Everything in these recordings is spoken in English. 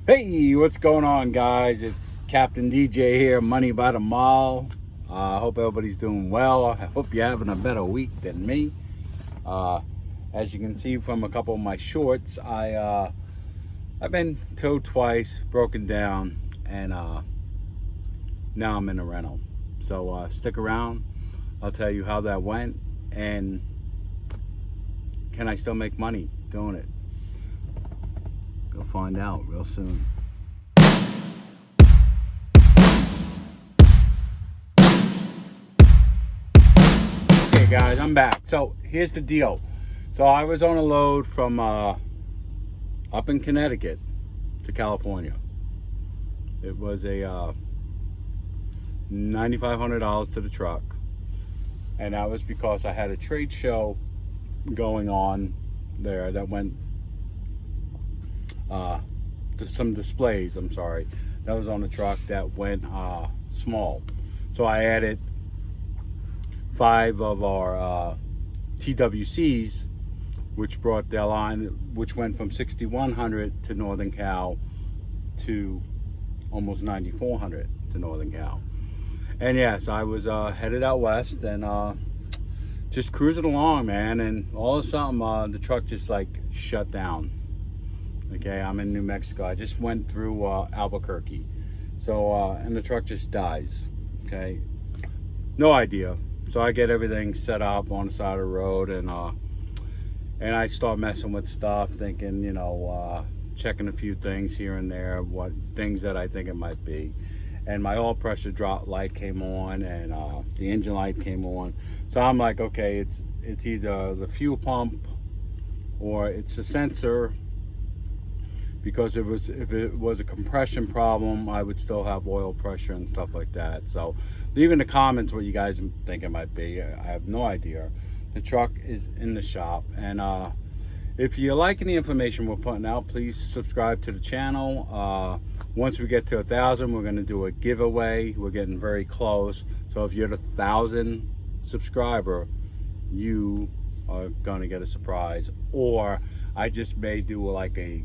Hey, what's going on, guys? It's Captain DJ here, Money by the Mall. I hope everybody's doing well. I hope you're having a better week than me. As you can see from a couple of my shorts, I've been towed twice, broken down, and now I'm in a rental. So stick around. I'll tell you how that went, and can I still make money doing it? Go find out real soon. Okay, guys, I'm back. So here's the deal. So I was on a load from up in Connecticut to California. It was a $9,500 to the truck, and that was because I had a trade show going on there that went some displays, that was on the truck that went small. So I added 5 of our TWCs, which brought their line, which went from 6,100 to Northern Cal to almost 9,400 to Northern Cal. And yes, I was headed out west and just cruising along, man, and all of a sudden the truck just like shut down. Okay, I'm in New Mexico. I just went through Albuquerque. So, and the truck just dies. Okay, no idea. So I get everything set up on the side of the road, and I start messing with stuff, thinking, checking a few things here and there, what things that I think it might be. And my oil pressure drop light came on, and the engine light came on. So I'm like, okay, it's either the fuel pump or it's the sensor. Because if it was a compression problem, I would still have oil pressure and stuff like that. So leave in the comments what you guys think it might be. I have no idea. The truck is in the shop, and if you're liking the information we're putting out, please subscribe to the channel. Once we get to 1,000, we're going to do a giveaway. We're getting very close. So if you're the 1,000 subscriber, you are going to get a surprise. Or I just may do like a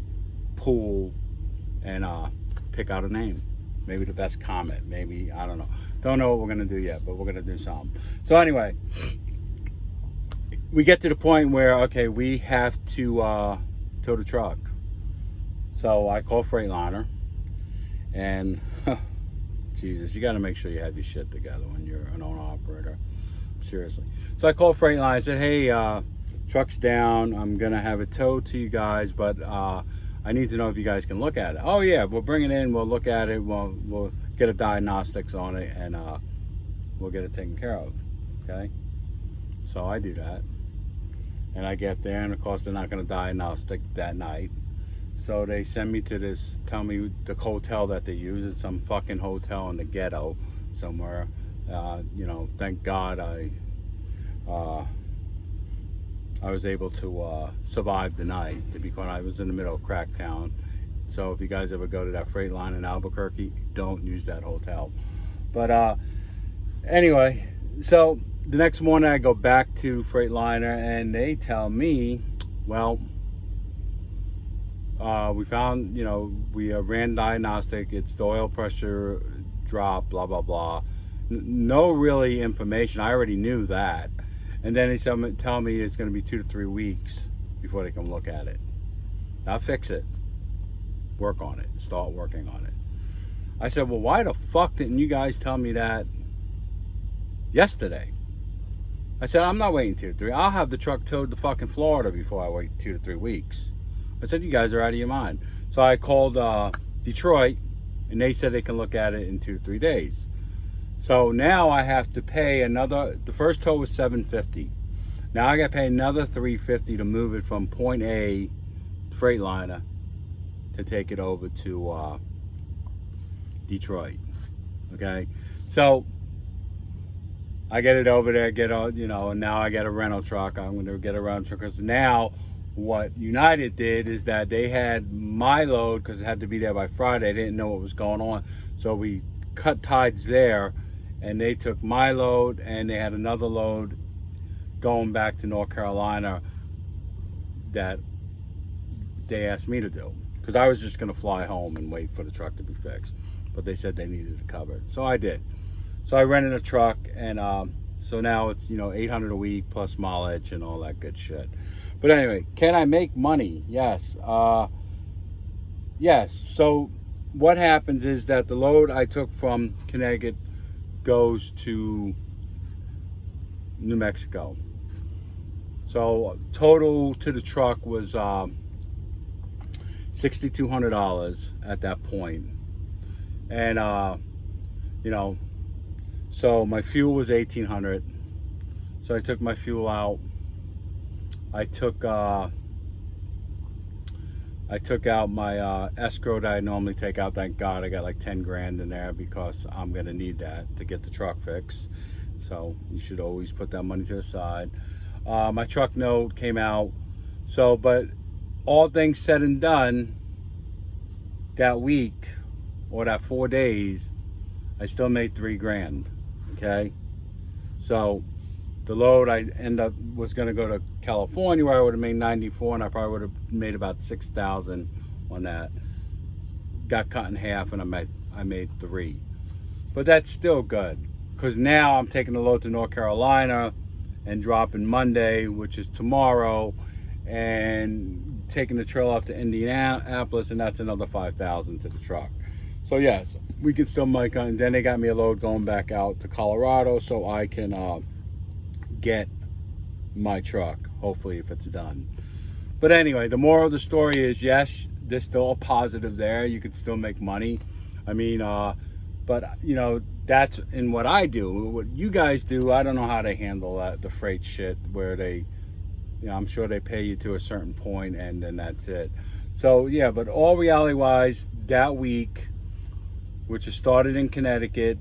pool and pick out a name, maybe the best comment, maybe, I don't know what we're gonna do yet, but we're gonna do something. So anyway, we get to the point where, okay, we have to tow the truck. So I call Freightliner, and Jesus, you got to make sure you have your shit together when you're an owner operator, seriously. So I called Freightliner. I said, hey, truck's down, I'm gonna have it towed to you guys, but I need to know if you guys can look at it. Oh yeah, we'll bring it in, we'll look at it, we'll get a diagnostics on it, and we'll get it taken care of. Okay, so I do that, and I get there, and of course they're not going to diagnostic that night, so they send me to this, tell me the hotel that they use. It's some fucking hotel in the ghetto somewhere. Thank God I was able to survive the night, because I was in the middle of Cracktown. So if you guys ever go to that Freightliner in Albuquerque, don't use that hotel. But anyway, so the next morning I go back to Freightliner, and they tell me, well, we found, we ran diagnostic, it's the oil pressure drop, blah, blah, blah. No really information. I already knew that. And then they tell me it's going to be 2 to 3 weeks before they can look at it. I'll fix it. Work on it. Start working on it. I said, well, why the fuck didn't you guys tell me that yesterday? I said, I'm not waiting 2 to 3. I'll have the truck towed to fucking Florida before I wait 2 to 3 weeks. I said, you guys are out of your mind. So I called Detroit, and they said they can look at it in 2 to 3 days. So now I have to pay another, the first tow was $750. Now I got to pay another $350 to move it from point A, Freightliner, to take it over to Detroit. Okay, so I get it over there, and now I get a rental truck. I'm going to get a rental truck, because now what United did is that they had my load, because it had to be there by Friday. They didn't know what was going on, so we cut ties there. And they took my load, and they had another load going back to North Carolina that they asked me to do. because I was just going to fly home and wait for the truck to be fixed. But they said they needed to cover it. So I did. So I rented a truck, and so now it's, you know, $800 a week plus mileage and all that good shit. But anyway, can I make money? Yes. Yes. So what happens is that the load I took from Connecticut goes to New Mexico. So total to the truck was $6,200 at that point. And you know, so my fuel was $1,800. So I took my fuel out. I took out my escrow that I normally take out. Thank God I got like 10 grand in there, because I'm gonna need that to get the truck fixed. So you should always put that money to the side. My truck note came out. So, but all things said and done, that week or that 4 days, I still made 3 grand. Okay, so the load I was going to go to California, where I would have made 94, and I probably would have made about 6,000 on that. Got cut in half, and I made 3. But that's still good, because now I'm taking the load to North Carolina and dropping Monday, which is tomorrow, and taking the trailer up to Indianapolis, and that's another 5,000 to the truck. So yes, we can still make on. Then they got me a load going back out to Colorado, so I can get my truck, hopefully, if it's done. But anyway, the moral of the story is, yes, there's still a positive there. You could still make money. I mean, but you know, that's in what I do. What you guys do, I don't know how they handle that, the freight shit, where they, you know, I'm sure they pay you to a certain point and then that's it. So yeah, but all reality wise, that week, which is started in Connecticut,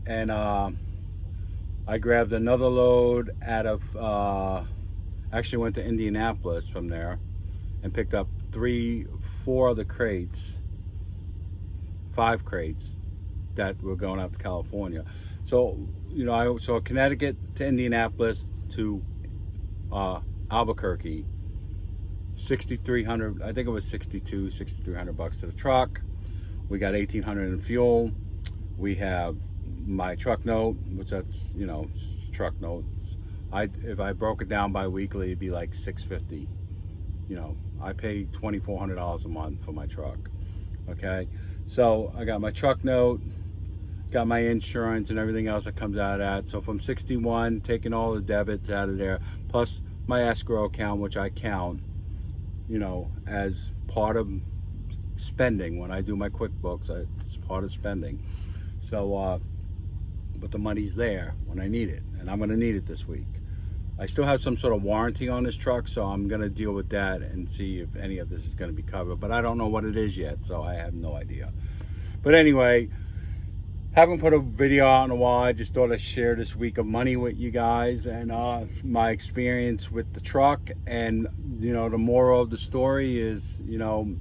and I grabbed another load out of, actually went to Indianapolis from there and picked up 4 other crates, 5 crates that were going out to California. So, you know, I saw Connecticut to Indianapolis to Albuquerque, 6,300, I think it was 6,300 bucks to the truck. We got 1,800 in fuel. We have my truck note, which that's, you know, truck notes. If I broke it down bi-weekly, it'd be like $650. You know, I pay $2,400 a month for my truck. Okay, so I got my truck note, got my insurance and everything else that comes out of that. So from 61, taking all the debits out of there, plus my escrow account, which I count, you know, as part of spending. When I do my QuickBooks, it's part of spending. So but the money's there when I need it, and I'm going to need it this week. I still have some sort of warranty on this truck, so I'm going to deal with that and see if any of this is going to be covered, but I don't know what it is yet, so I have no idea. But anyway, haven't put a video out in a while. I just thought I'd share this week of money with you guys, and my experience with the truck. And you know, the moral of the story is, you know,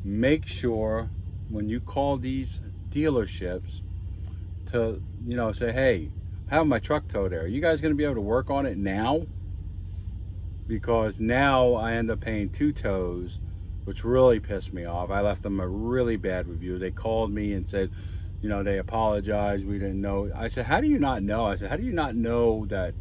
make sure when you call these dealerships to, you know, say, hey, I have my truck towed there. Are you guys going to be able to work on it now? Because now I end up paying 2 tows, which really pissed me off. I left them a really bad review. They called me and said, you know, they apologized. We didn't know. I said, how do you not know? I said, how do you not know that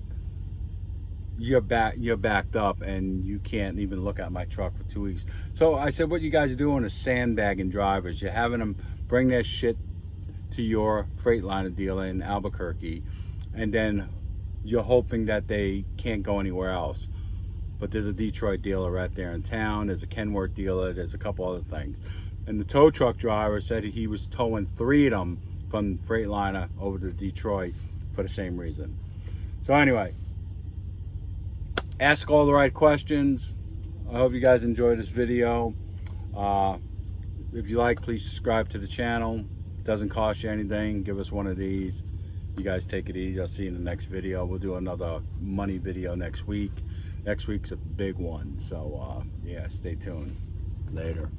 you're backed up and you can't even look at my truck for 2 weeks? So I said, what you guys are doing is sandbagging drivers. You're having them bring their shit to your Freightliner dealer in Albuquerque, and then you're hoping that they can't go anywhere else. But there's a Detroit dealer right there in town. There's a Kenworth dealer. There's a couple other things. And the tow truck driver said he was towing 3 of them from Freightliner over to Detroit for the same reason. So anyway, ask all the right questions. I hope you guys enjoyed this video. If you like, please subscribe to the channel. It doesn't cost you anything. Give us one of these. You guys take it easy. I'll see you in the next video. We'll do another money video next week. Next week's a big one. So yeah, stay tuned. Later.